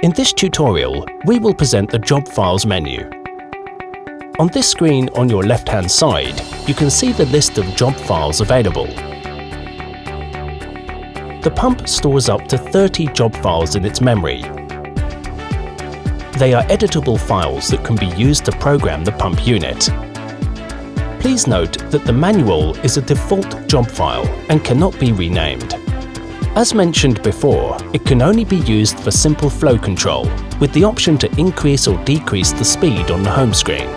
In this tutorial, we will present the Job Files menu. On this screen on your left-hand side, you can see the list of job files available. The pump stores up to 30 job files in its memory. They are editable files that can be used to program the pump unit. Please note that the manual is a default job file and cannot be renamed. As mentioned before, it can only be used for simple flow control, with the option to increase or decrease the speed on the home screen.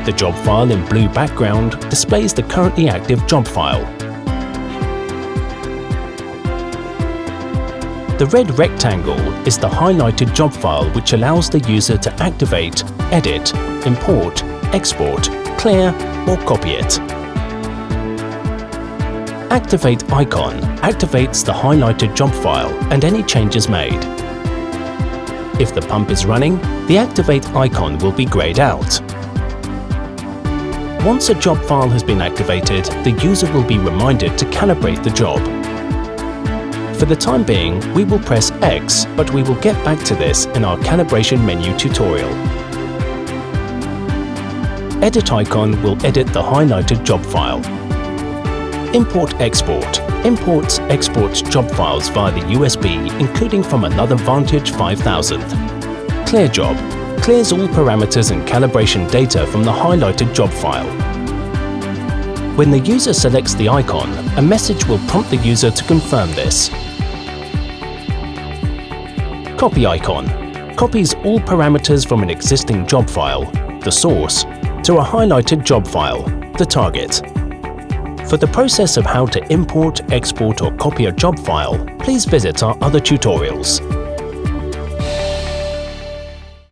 The job file in blue background displays the currently active job file. The red rectangle is the highlighted job file, which allows the user to activate, edit, import, export, clear or copy it. Activate icon activates the highlighted job file and any changes made. If the pump is running, the activate icon will be grayed out. Once a job file has been activated, the user will be reminded to calibrate the job. For the time being, we will press X, but we will get back to this in our calibration menu tutorial. Edit icon will edit the highlighted job file. Import-export exports job files via the USB, including from another Vantage 5000. Clear job clears all parameters and calibration data from the highlighted job file. When the user selects the icon, a message will prompt the user to confirm this. Copy icon copies all parameters from an existing job file, the source, to a highlighted job file, the target. For the process of how to import, export or copy a job file, please visit our other tutorials.